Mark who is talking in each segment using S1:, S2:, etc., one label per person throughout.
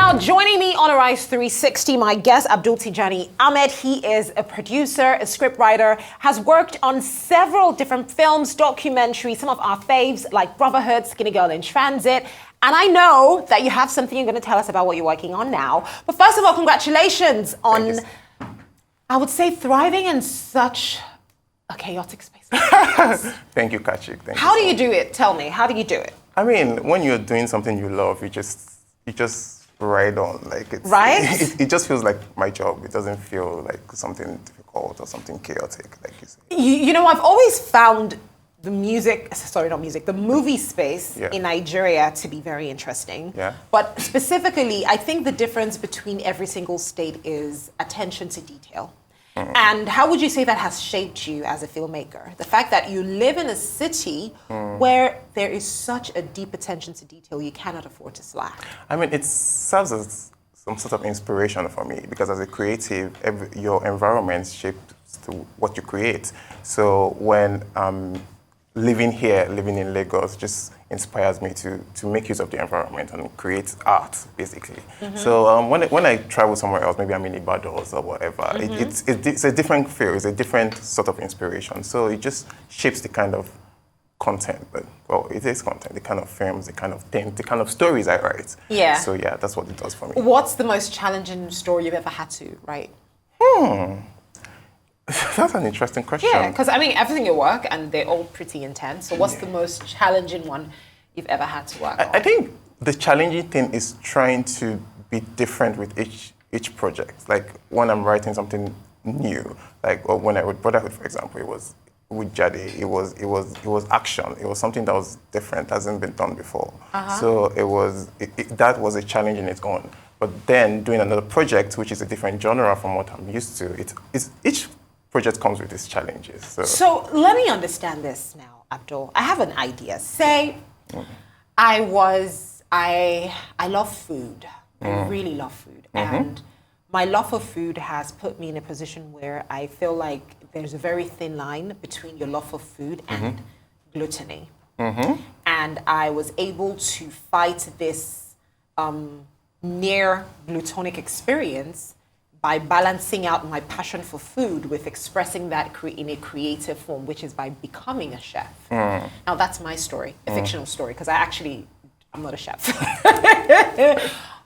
S1: Now, joining me on Arise 360, my guest, Abdul Tijani Ahmed. He is a producer, a scriptwriter, has worked on several different films, documentaries, some of our faves like Brotherhood, Skinny Girl in Transit. And I know that you have something you're going to tell us about what you're working on now. But first of all, congratulations on, I would say, thriving in such a chaotic space.
S2: Thank you, Kachik.
S1: How do you do it? Tell me, how do you do it?
S2: I mean, when you're doing something you love, you just ride on. Like it's
S1: right.
S2: It just feels like my job. It doesn't feel like something difficult or something chaotic, like you say.
S1: You know, I've always found the movie space in Nigeria to be very interesting.
S2: Yeah.
S1: But specifically, I think the difference between every single state is attention to detail. And how would you say that has shaped you as a filmmaker? The fact that you live in a city where there is such a deep attention to detail, you cannot afford to slack.
S2: I mean, it serves as some sort of inspiration for me because as a creative, your environment shapes to what you create. So when living in Lagos just inspires me to make use of the environment and create art, basically. So when I travel somewhere else, maybe I'm in Ibadan or whatever, it's a different feel, it's a different sort of inspiration. So it just shapes the kind of content, it is content, the kind of films, the kind of things, the kind of stories I write. Yeah. So yeah, that's what it does for me.
S1: What's the most challenging story you've ever had to write?
S2: That's an interesting question.
S1: Yeah, because I mean, everything you work and they're all pretty intense. So what's the most challenging one you've ever had to work on?
S2: I think the challenging thing is trying to be different with each project. Like when I'm writing something new, like when I wrote Brotherhood, for example, it was with Jade. It was action. It was something that was different, hasn't been done before. So that was a challenge in its own. But then doing another project, which is a different genre from what I'm used to, each project comes with its challenges.
S1: So let me understand this now, Abdul. I have an idea. Say I love food. I really love food. And my love for food has put me in a position where I feel like there's a very thin line between your love for food and gluttony. And I was able to fight this near glutonic experience by balancing out my passion for food with expressing that in a creative form, which is by becoming a chef. Now that's my story, a fictional story, because I'm not a chef.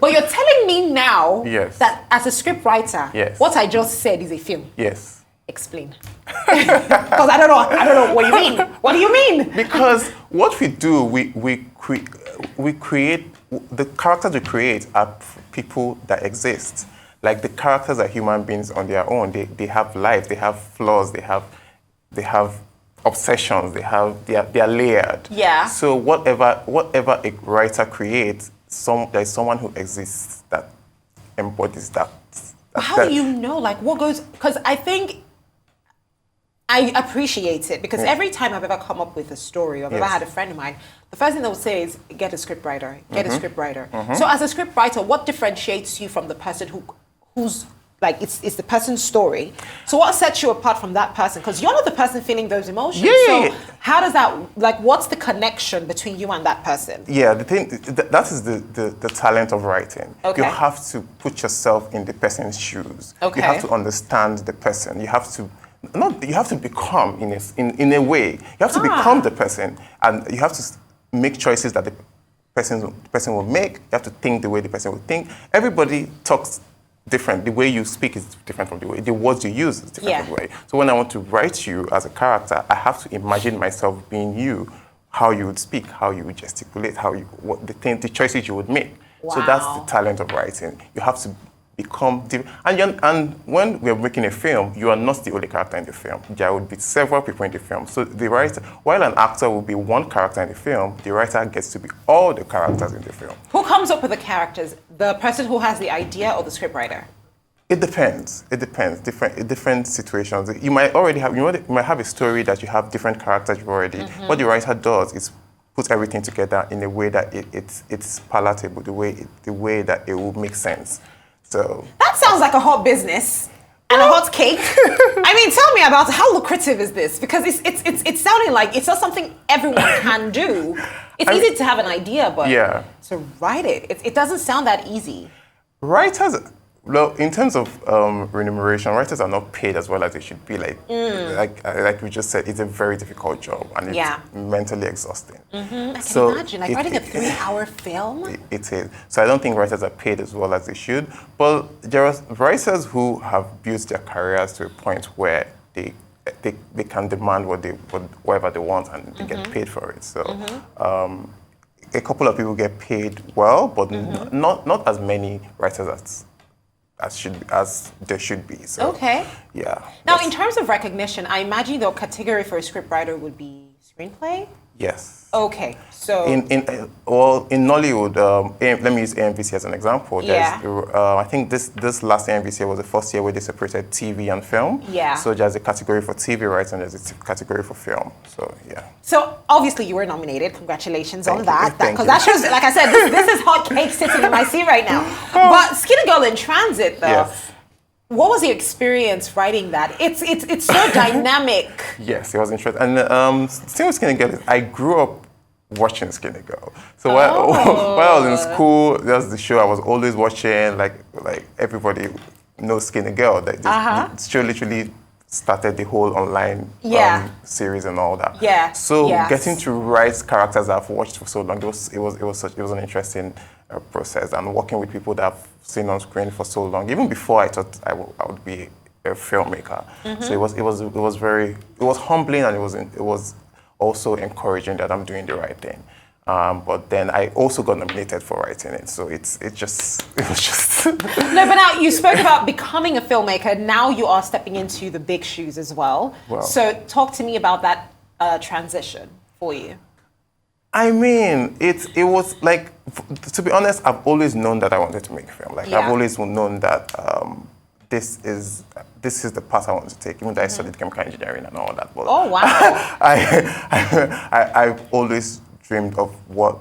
S1: But you're telling me now that as a scriptwriter, what I just said is a film.
S2: Yes.
S1: Explain. Because I don't know what you mean. What do you mean?
S2: Because what we do, we create, the characters we create are people that exist. Like the characters are human beings on their own. They have life, they have flaws, they have obsessions, they are layered. Yeah. So whatever a writer creates, there's someone who exists that embodies that.
S1: How do you know? Like what goes? Because I think I appreciate it because every time I've ever come up with a story or I've ever had a friend of mine, the first thing they would say is get a scriptwriter, get a scriptwriter. So as a scriptwriter, what differentiates you from the person who's like it's the person's story? So what sets you apart from that person? Because you're not the person feeling those emotions. So how does that, like, what's the connection between you and that person? Yeah,
S2: the thing that is the talent of writing. You have to put yourself in the person's shoes. You have to understand the person. You have to become in a way. You have to become the person, and you have to make choices that the person will make. You have to think the way the person will think. Everybody talks different. The way you speak is different from the words you use is different from the way. So when I want to write you as a character, I have to imagine myself being you, how you would speak, how you would gesticulate, the choices you would make. Wow. So that's the talent of writing. You have to become different. And when we're making a film, you are not the only character in the film. There will be several people in the film. So the writer, while an actor will be one character in the film, the writer gets to be all the characters in the film.
S1: Who comes up with the characters? The person who has the idea or the scriptwriter?
S2: It depends. Different situations. You might already have, you might have a story that you have different characters already. What the writer does is put everything together in a way that it's palatable, the way that it will make sense. So
S1: that sounds like a hot business and a hot cake. I mean, tell me about how lucrative is this? Because it's sounding like it's not something everyone can do. It's easy to have an idea, but to write it doesn't sound that easy.
S2: Writers, well, in terms of remuneration, writers are not paid as well as they should be. Like we just said, it's a very difficult job and it's mentally exhausting.
S1: I can imagine, like writing a 3-hour film.
S2: It is. So I don't think writers are paid as well as they should. But there are writers who have built their careers to a point where they can demand whatever they want and they get paid for it. So a couple of people get paid well, but not as many writers as there should be. So, yeah.
S1: Now, in terms of recognition, I imagine the category for a scriptwriter would be screenplay?
S2: Yes.
S1: Okay, so...
S2: In Nollywood, let me use AMVC as an example. I think this last AMVC was the first year where they separated TV and film.
S1: Yeah.
S2: So there's a category for TV rights and there's a category for film. So, yeah.
S1: So, obviously, you were nominated. Congratulations on that. Because that shows, like I said, this is hot cake sitting in my seat right now. But Skinny Girl in Transit, though.
S2: Yes.
S1: What was your experience writing that? It's so dynamic.
S2: Yes, it was interesting. And same with Skinny Girl, I grew up watching Skinny Girl. So while I was in school, there was the show I was always watching. Like everybody knows Skinny Girl. The show literally started the whole online series and all that.
S1: Yeah.
S2: So getting to write characters I've watched for so long, it was an interesting process, and working with people that I've seen on screen for so long. Even before I thought I would be a filmmaker. So it was humbling, and it was also encouraging that I'm doing the right thing. But then I also got nominated for writing it, so it was just.
S1: No, but now you spoke about becoming a filmmaker. Now you are stepping into the big shoes as well. So talk to me about that transition for you.
S2: I mean, it was like, to be honest, I've always known that I wanted to make film. Like I've always known that this is the path I want to take. Even though I studied chemical engineering and all that. But
S1: oh wow!
S2: I've always dreamed of what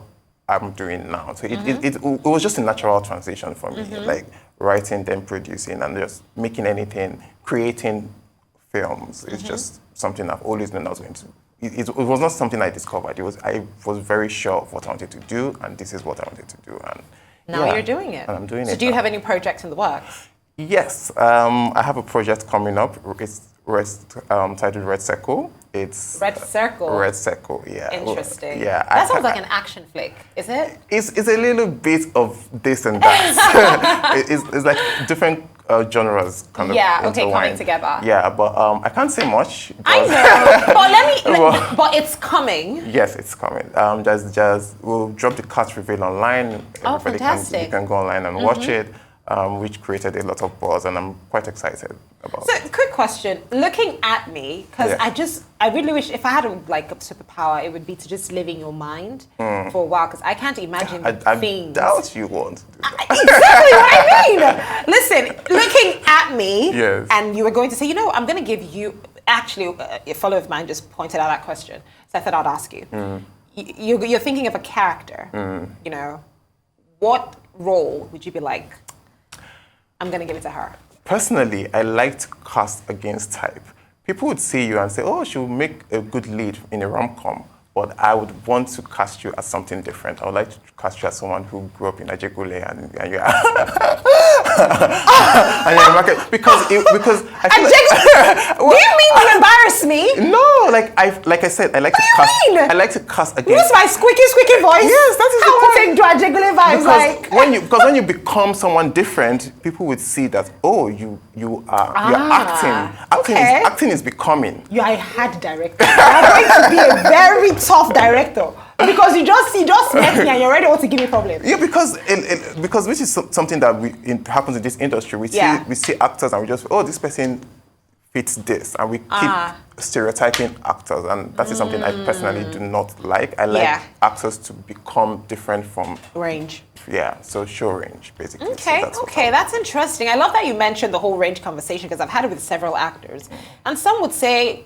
S2: I'm doing now. So it was just a natural transition for me, like writing, then producing, and just making anything, creating films. It's just something I've always known I was going to. It was not something I discovered. I was very sure of what I wanted to do, and this is what I wanted to do. And
S1: now you're doing it.
S2: And I'm doing it.
S1: So do you have any projects in the works?
S2: Yes, I have a project coming up. It's titled Red Circle. It's
S1: Red Circle.
S2: Red Circle, yeah.
S1: Interesting.
S2: Yeah.
S1: That sounds like an action flick, is it?
S2: It's a little bit of this and that. it's like different genres kind of intertwined.
S1: Coming together.
S2: Yeah, but I can't say much.
S1: I know, but it's coming.
S2: Yes, it's coming. We'll drop the cast reveal online.
S1: Oh, fantastic.
S2: You can go online and watch it. Which created a lot of buzz, and I'm quite excited about it.
S1: So, quick question. Looking at me, because I really wish if I had a superpower, it would be to just live in your mind for a while, because I can't imagine things.
S2: I doubt you won't do that.
S1: Exactly what I mean. Listen, looking at me, and you were going to say, I'm going to give you, actually, a follower of mine just pointed out that question, so I thought I'd ask you. You're thinking of a character, what role would you be like, I'm going to give it to her?
S2: Personally, I like to cast against type. People would see you and say, oh, she will make a good lead in a rom-com. But I would want to cast you as something different. I would like to cast you as someone who grew up in Ajegule and you're and you're market because I feel
S1: do you mean to embarrass me?
S2: No, like I said, I like to cast against.
S1: Use my squeaky voice.
S2: Yes, that is
S1: how to take Ajegule vibes.
S2: Because when you become someone different, people would see that you're acting. Acting is becoming.
S1: You are a hard director. You're going to be a very tough director because you just met me and you already want to give me problems.
S2: Yeah, because which is something that happens in this industry. We see actors and we just this person fits this, and we keep stereotyping actors, and that is something I personally do not like. I like actors to become different from
S1: range.
S2: Yeah, so show range basically.
S1: Okay, so that's interesting. I love that you mentioned the whole range conversation because I've had it with several actors, and some would say.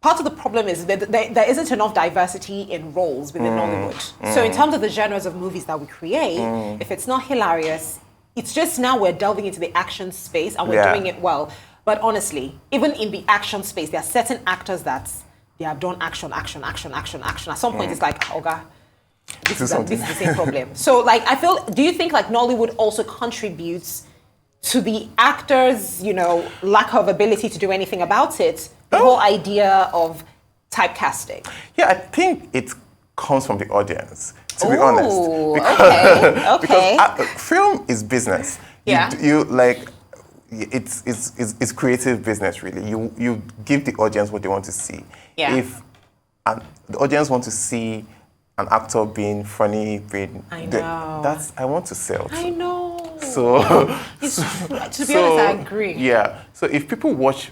S1: Part of the problem is that there isn't enough diversity in roles within Nollywood. So in terms of the genres of movies that we create, if it's not hilarious, it's just now we're delving into the action space and we're doing it well. But honestly, even in the action space, there are certain actors that they have done action. At some point, it's like, Oga, this is the same problem. So, like, I feel, do you think, like, Nollywood also contributes to the actors, you know, lack of ability to do anything about it? The whole idea of typecasting.
S2: Yeah, I think it comes from the audience, to be honest.
S1: Okay.
S2: Because film is business.
S1: Yeah.
S2: You like, it's creative business, really. You give the audience what they want to see.
S1: Yeah.
S2: If the audience want to see an actor being funny, I want to sell.
S1: I know.
S2: So,
S1: to be honest, I agree.
S2: Yeah. So if people watch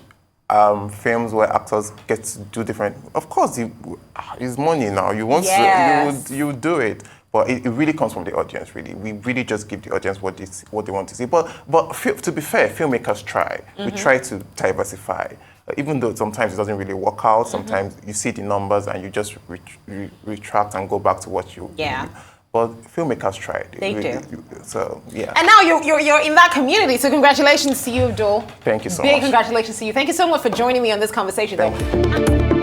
S2: films where actors get to do different, of course, it's money now. You want to, you do it. But it really comes from the audience, really. We really just give the audience what they want to see. But to be fair, filmmakers try. We try to diversify. Even though sometimes it doesn't really work out, sometimes you see the numbers and you just retract and go back to what you do. But filmmakers try.
S1: They do.
S2: So, yeah.
S1: And now you're in that community, so congratulations to you, Abdul.
S2: Thank you so much.
S1: Big congratulations to you. Thank you so much for joining me on this conversation.
S2: Thank you.